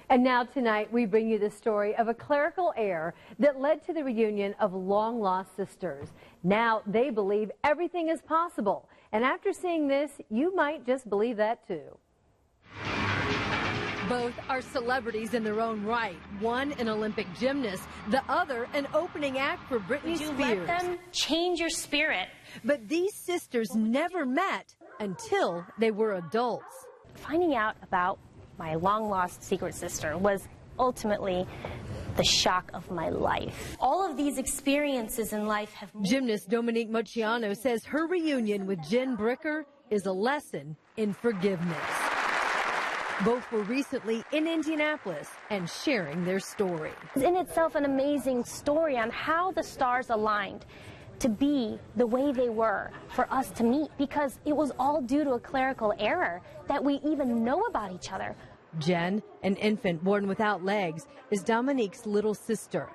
And now tonight we bring you the story of a clerical error that led to the reunion of long-lost sisters. Now they believe everything is possible. And after seeing this, you might just believe that too. Both are celebrities in their own right. One an Olympic gymnast, the other an opening act for Britney Spears. Would you let them change your spirit? But these sisters never met until they were adults. Finding out about my long-lost secret sister was ultimately the shock of my life. All of these experiences in life have... Gymnast Dominique Moceanu says her reunion with Jen Bricker is a lesson in forgiveness. Both were recently in Indianapolis and sharing their story. It's in itself an amazing story on how the stars aligned to be the way they were for us to meet, because it was all due to a clerical error that we even know about each other. Jen, an infant born without legs, is Dominique's little sister.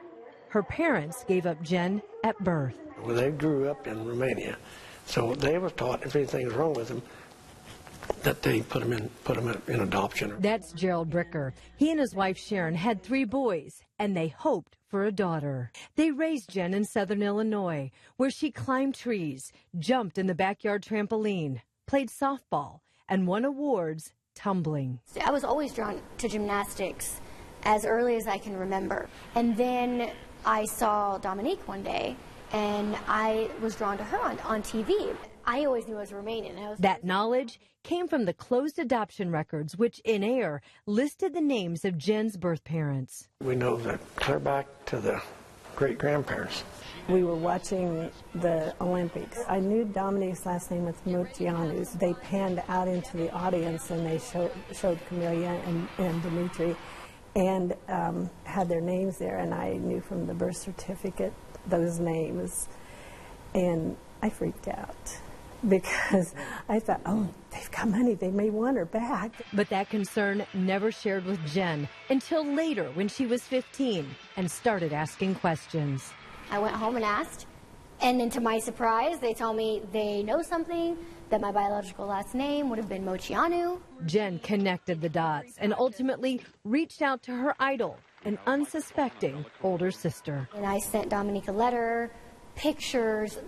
Her parents gave up Jen at birth. Well, they grew up in Romania, so they were taught if anything's wrong with them, that they put them in adoption. That's Gerald Bricker. He and his wife Sharon had 3 boys, and they hoped for a daughter. They raised Jen in southern Illinois, where she climbed trees, jumped in the backyard trampoline, played softball, and won awards tumbling. I was always drawn to gymnastics as early as I can remember. And then I saw Dominique one day, and I was drawn to her on TV. I always knew I was Romanian. That knowledge came from the closed adoption records, which in air listed the names of Jen's birth parents. We know that clear back to the great-grandparents. We were watching the Olympics. I knew Dominique's last name was Moceanu. They panned out into the audience and they showed Camelia and Dimitri and had their names there, and I knew from the birth certificate those names, and I freaked out because I thought, oh, they've got money, they may want her back. But that concern never shared with Jen until later when she was 15 and started asking questions. I went home and asked, and then to my surprise, they tell me they know something, that my biological last name would have been Moceanu. Jen connected the dots and ultimately reached out to her idol, an unsuspecting older sister. And I sent Dominique a letter, pictures,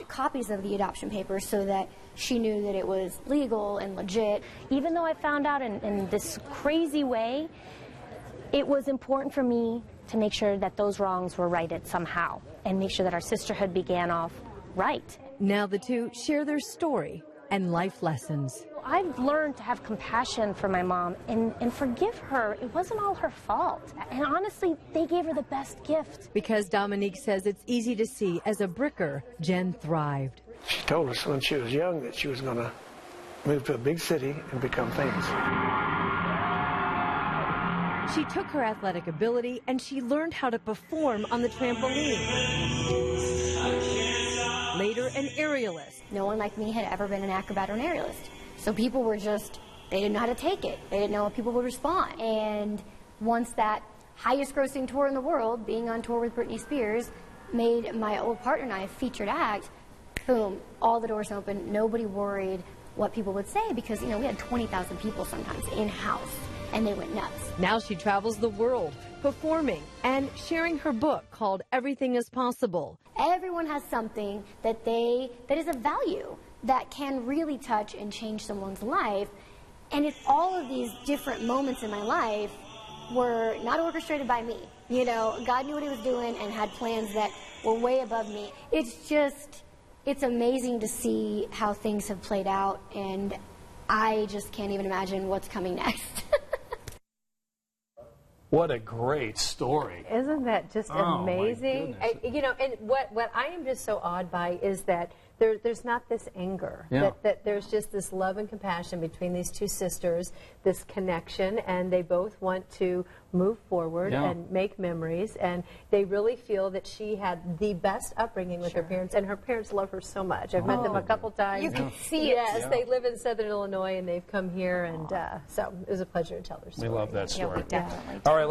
copies of the adoption papers, so that she knew that it was legal and legit. Even though I found out in this crazy way, it was important for me to make sure that those wrongs were righted somehow and make sure that our sisterhood began off right. Now the two share their story and life lessons. I've learned to have compassion for my mom and forgive her. It wasn't all her fault. And honestly, they gave her the best gift. Because Dominique says it's easy to see as a Bricker, Jen thrived. She told us when she was young that she was going to move to a big city and become famous. She took her athletic ability and she learned how to perform on the trampoline. Later, an aerialist. No one like me had ever been an acrobat or an aerialist. So people were just, they didn't know how to take it. They didn't know how people would respond. And once that highest grossing tour in the world, being on tour with Britney Spears, made my old partner and I a featured act, boom, all the doors open. Nobody worried what people would say because, you know, we had 20,000 people sometimes in-house, and they went nuts. Now she travels the world, performing and sharing her book called Everything is Possible. Everyone has something that is of value, that can really touch and change someone's life. And if all of these different moments in my life were not orchestrated by me, you know, God knew what he was doing and had plans that were way above me. It's amazing to see how things have played out, and I just can't even imagine what's coming next. What a great story. Isn't that just amazing? You know, and what I am just so awed by is that there's not this anger, that there's just this love and compassion between these two sisters, this connection, and they both want to move forward and make memories, and they really feel that she had the best upbringing with her parents, and her parents love her so much. I've met them a couple times. You can see it. Yes, they live in southern Illinois, and they've come here, and so it was a pleasure to tell their story. We love that story. Yeah, definitely. All right.